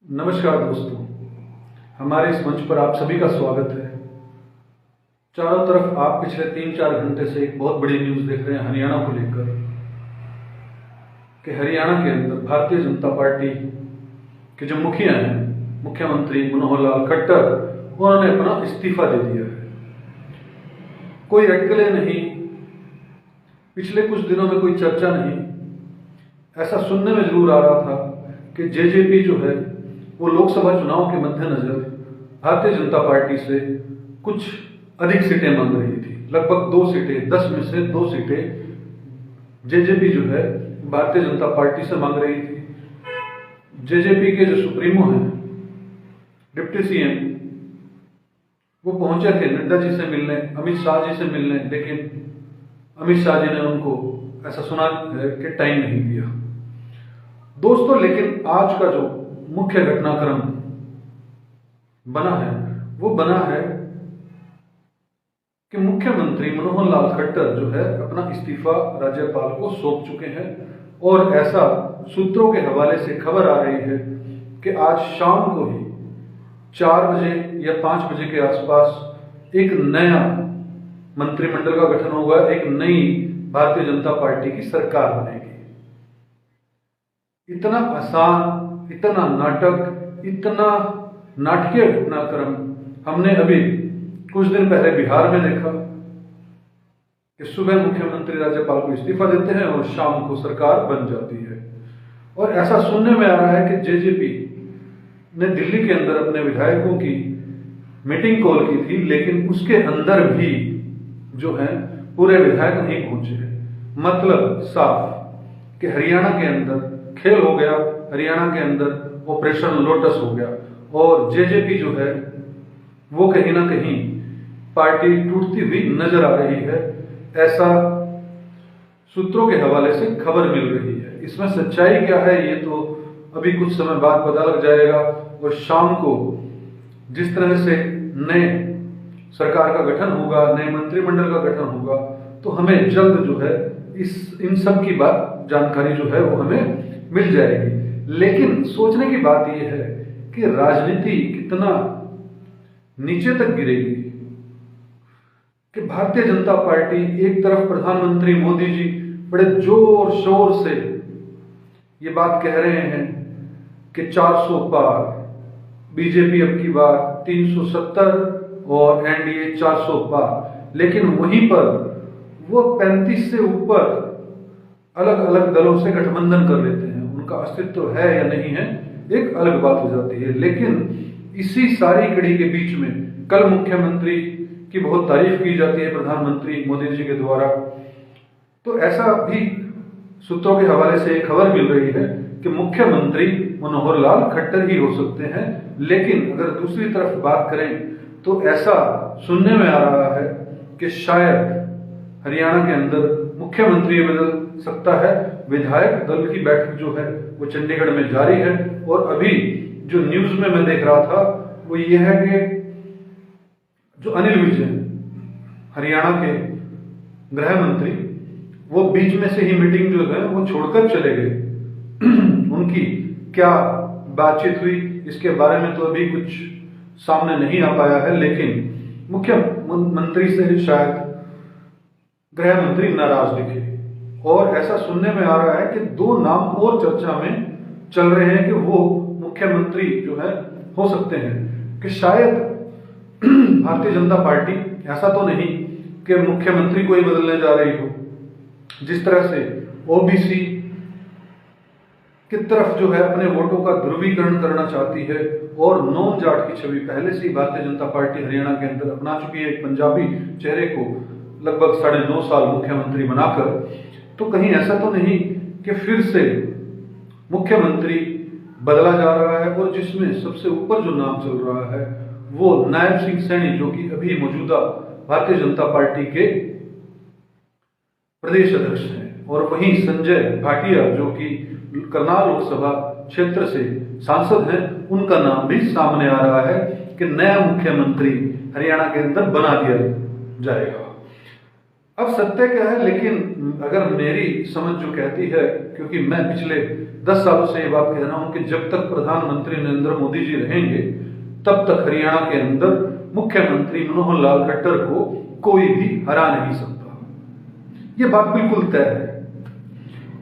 नमस्कार दोस्तों, हमारे इस मंच पर आप सभी का स्वागत है। चारों तरफ आप पिछले 3-4 घंटे से एक बहुत बड़ी न्यूज़ देख रहे हैं हरियाणा को लेकर कि हरियाणा के अंदर भारतीय जनता पार्टी के जो मुखिया हैं, मुख्यमंत्री मनोहर लाल खट्टर, उन्होंने अपना इस्तीफा दे दिया है। कोई अटकलें नहीं, पिछले कुछ दिनों में कोई चर्चा नहीं। ऐसा सुनने में जरूर आ रहा था कि जेजेपी जो है वो लोकसभा चुनाव के मद्देनजर भारतीय जनता पार्टी से कुछ अधिक सीटें मांग रही थी। लगभग 2 सीटें, 10 में से 2 सीटें जेजेपी जो है भारतीय जनता पार्टी से मांग रही थी। जेजेपी के जो सुप्रीमो हैं, डिप्टी सीएम, वो पहुंचे थे नड्डा जी से मिलने, अमित शाह जी से मिलने, लेकिन अमित शाह जी ने उनको ऐसा सुना कि टाइम नहीं दिया। दोस्तों, लेकिन आज का जो मुख्य घटनाक्रम बना है वो बना है कि मुख्यमंत्री मनोहर लाल खट्टर जो है अपना इस्तीफा राज्यपाल को सौंप चुके हैं। और ऐसा सूत्रों के हवाले से खबर आ रही है कि आज शाम को ही 4 बजे या 5 बजे के आसपास एक नया मंत्रिमंडल का गठन होगा, एक नई भारतीय जनता पार्टी की सरकार बनेगी। इतना आसान, इतना नाटक, इतना नाटकीय घटनाक्रम हमने अभी कुछ दिन पहले बिहार में देखा कि सुबह मुख्यमंत्री राज्यपाल को इस्तीफा देते हैं और शाम को सरकार बन जाती है। और ऐसा सुनने में आ रहा है कि जेजेपी ने दिल्ली के अंदर अपने विधायकों की मीटिंग कॉल की थी, लेकिन उसके अंदर भी जो है पूरे विधायक नहीं पहुंचे। मतलब साफ कि हरियाणा के अंदर खेल हो गया, हरियाणा के अंदर ऑपरेशन लोटस हो गया और जेजेपी जो है वो कहीं ना कहीं पार्टी टूटती हुई नजर आ रही है। ऐसा सूत्रों के हवाले से खबर मिल रही है। इसमें सच्चाई क्या है ये तो अभी कुछ समय बाद पता लग जाएगा। और शाम को जिस तरह से नए सरकार का गठन होगा, नए मंत्रिमंडल का गठन होगा, तो हमें जल्द जो है इन सब की बात जानकारी जो है वो हमें मिल जाएगी। लेकिन सोचने की बात यह है कि राजनीति कितना नीचे तक गिरेगी कि भारतीय जनता पार्टी एक तरफ प्रधानमंत्री मोदी जी बड़े जोर शोर से ये बात कह रहे हैं कि 400 पार, बीजेपी अब की बार 370 और एनडीए 400 पार, लेकिन वहीं पर वो 35 से ऊपर अलग अलग दलों से गठबंधन कर लेते हैं। उनका अस्तित्व है या नहीं है एक अलग बात हो जाती है। लेकिन इसी सारी कड़ी के बीच में कल मुख्यमंत्री की बहुत तारीफ की जाती है प्रधानमंत्री मोदी जी के द्वारा। तो ऐसा भी सूत्रों के हवाले से एक खबर मिल रही है कि मुख्यमंत्री मनोहर लाल खट्टर ही हो सकते हैं। लेकिन अगर दूसरी तरफ बात करें तो ऐसा सुनने में आ रहा है कि शायद हरियाणा के अंदर मुख्यमंत्री बदल सकता है। विधायक दल की बैठक जो है वो चंडीगढ़ में जारी है। और अभी जो न्यूज में मैं देख रहा था वो ये है कि जो अनिल विज हैं, हरियाणा के गृह मंत्री, वो बीच में से ही मीटिंग जो है वो छोड़कर चले गए। उनकी क्या बातचीत हुई इसके बारे में तो अभी कुछ सामने नहीं आ पाया है, लेकिन मुख्यमंत्री से शायद गृह मंत्री नाराज दिखे। और ऐसा सुनने में आ रहा है कि 2 नाम और चर्चा में चल रहे हैं कि वो मुख्यमंत्री जो है हो सकते हैं। कि शायद भारतीय जनता पार्टी, ऐसा तो नहीं कि मुख्यमंत्री को ही बदलने जा रही हो, जिस तरह से ओबीसी की तरफ जो है अपने वोटों का ध्रुवीकरण करना चाहती है और नॉन जाट की छवि पहले से ही भारतीय जनता पार्टी हरियाणा के अंदर अपना चुकी है। एक पंजाबी चेहरे को लगभग 9.5 साल मुख्यमंत्री बनाकर, तो कहीं ऐसा तो नहीं कि फिर से मुख्यमंत्री बदला जा रहा है। और जिसमें सबसे ऊपर जो नाम चल रहा है वो नायब सिंह सैनी, जो कि अभी मौजूदा भारतीय जनता पार्टी के प्रदेश अध्यक्ष हैं, और वहीं संजय भाटिया जो कि करनाल लोकसभा क्षेत्र से सांसद हैं, उनका नाम भी सामने आ रहा है कि नया मुख्यमंत्री हरियाणा के अंदर बना दिया जाएगा। अब सत्य क्या है, लेकिन अगर मेरी समझ जो कहती है, क्योंकि मैं पिछले 10 सालों से ये बात कह रहा हूं कि जब तक प्रधानमंत्री नरेंद्र मोदी जी रहेंगे तब तक हरियाणा के अंदर मुख्यमंत्री मनोहर लाल खट्टर को कोई भी हरा नहीं सकता। ये बात बिल्कुल तय है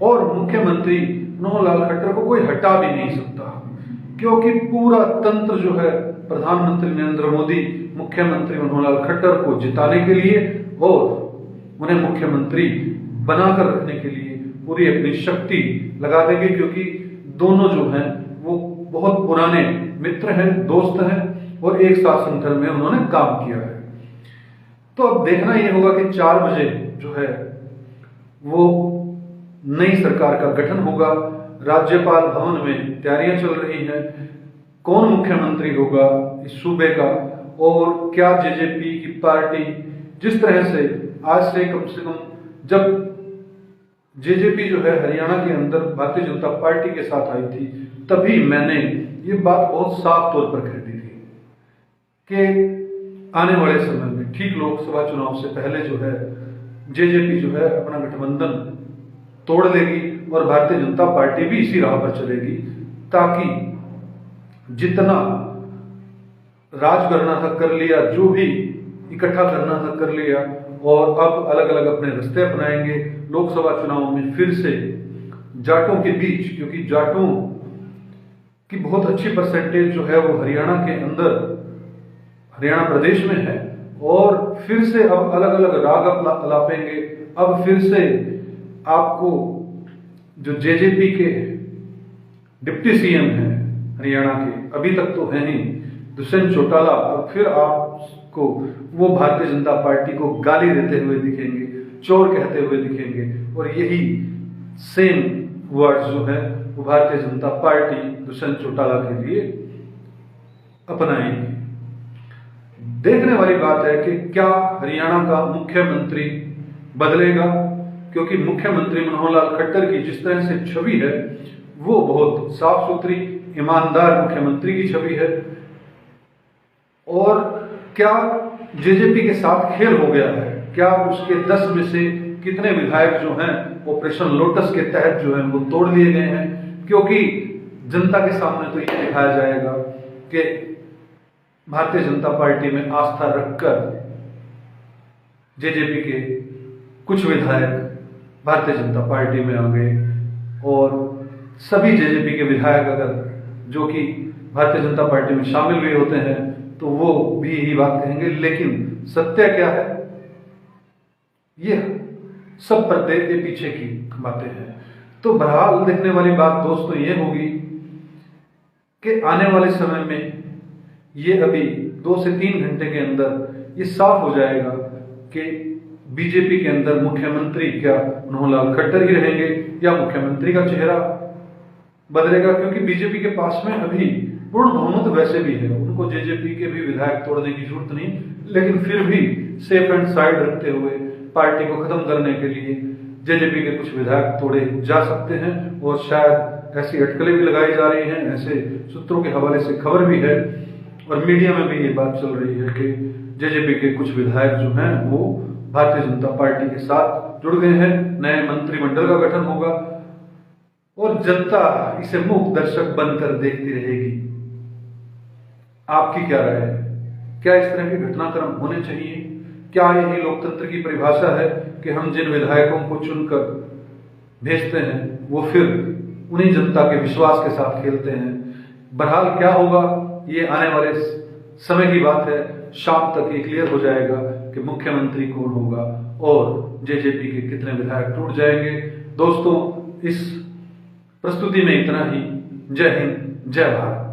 और मुख्यमंत्री मनोहर लाल खट्टर को कोई हटा भी नहीं सकता, क्योंकि पूरा तंत्र जो है प्रधानमंत्री नरेंद्र मोदी मुख्यमंत्री मनोहर लाल खट्टर को जिताने के लिए और उन्हें मुख्यमंत्री बनाकर रखने के लिए पूरी अपनी शक्ति लगा देंगे, क्योंकि दोनों जो हैं वो बहुत पुराने मित्र हैं, दोस्त हैं और एक साथ संगठन में उन्होंने काम किया है। तो अब देखना ये होगा कि 4 बजे जो है वो नई सरकार का गठन होगा। राज्यपाल भवन में तैयारियां चल रही हैं, कौन मुख्यमंत्री होगा इस सूबे का और क्या जेजेपी की पार्टी, जिस तरह से आज से कम जब जेजेपी जो है हरियाणा के अंदर भारतीय जनता पार्टी के साथ आई थी, तभी मैंने ये बात बहुत साफ तौर पर कह दी थी कि आने वाले समय में ठीक लोकसभा चुनाव से पहले जो है जेजेपी जो है अपना गठबंधन तोड़ लेगी और भारतीय जनता पार्टी भी इसी राह पर चलेगी, ताकि जितना राज करना था कर लिया, जो भी इकट्ठा करना था कर लिया और अब अलग अलग अपने रास्ते अपनाएंगे। लोकसभा चुनाव में फिर से जाटों के बीच, क्योंकि जाटों की बहुत अच्छी परसेंटेज जो है वो हरियाणा के अंदर, हरियाणा प्रदेश में है, और फिर से अब अलग अलग राग अलापेंगे। अब फिर से आपको जो जेजेपी के डिप्टी सीएम हैं हरियाणा के, अभी तक तो है ही दुष्यंत चौटाला, और फिर आपको वो भारतीय जनता पार्टी को गाली देते हुए दिखेंगे, चोर कहते हुए दिखेंगे, और यही सेम वर्ड्स जो है वो भारतीय जनता पार्टी दुष्यंत चौटाला के लिए अपनाएंगी। देखने वाली बात है कि क्या हरियाणा का मुख्यमंत्री बदलेगा, क्योंकि मुख्यमंत्री मनोहर लाल खट्टर की जिस तरह से छवि है वो बहुत साफ सुथरी ईमानदार मुख्यमंत्री की छवि है। और क्या जेजेपी के साथ खेल हो गया है, क्या उसके 10 में से कितने विधायक जो हैं ऑपरेशन लोटस के तहत जो हैं वो तोड़ लिए गए हैं, क्योंकि जनता के सामने तो ये दिखाया जाएगा कि भारतीय जनता पार्टी में आस्था रखकर जेजेपी के कुछ विधायक भारतीय जनता पार्टी में आ गए, और सभी जेजेपी के विधायक अगर जो कि भारतीय जनता पार्टी में शामिल भी होते हैं तो वो भी यही बात कहेंगे। लेकिन सत्य क्या है, ये सब पर्दे के पीछे की बातें हैं। तो बहरहाल देखने वाली बात दोस्तों ये होगी कि आने वाले समय में ये अभी 2 से 3 घंटे के अंदर ये साफ हो जाएगा कि बीजेपी के अंदर मुख्यमंत्री क्या मनोहर लाल खट्टर ही रहेंगे या मुख्यमंत्री का चेहरा बदलेगा, क्योंकि बीजेपी के पास में अभी पूर्ण बहुमत वैसे भी है, उनको जेजेपी के भी विधायक तोड़ने की जरूरत नहीं, लेकिन फिर भी सेफ एंड साइड रखते हुए पार्टी को खत्म करने के लिए जेजेपी के कुछ विधायक तोड़े जा सकते हैं, और शायद ऐसी अटकलें भी लगाई जा रही हैं, ऐसे सूत्रों के हवाले से खबर भी है और मीडिया में भी ये बात चल रही है कि जेजेपी के कुछ विधायक जो हैं वो भारतीय जनता पार्टी के साथ जुड़ गए हैं, नए मंत्रिमंडल का गठन होगा और जनता इसे मूक दर्शक बनकर देखती रहेगी। आपकी क्या राय है? क्या इस तरह के घटनाक्रम होने चाहिए? क्या यही लोकतंत्र की परिभाषा है कि हम जिन विधायकों को चुनकर भेजते हैं वो फिर उन्हीं जनता के विश्वास के साथ खेलते हैं? बहरहाल क्या होगा ये आने वाले समय की बात है। शाम तक ये क्लियर हो जाएगा कि मुख्यमंत्री कौन होगा और जेजेपी के कितने विधायक टूट जाएंगे। दोस्तों, इस प्रस्तुति में इतना ही। जय हिंद, जय भारत।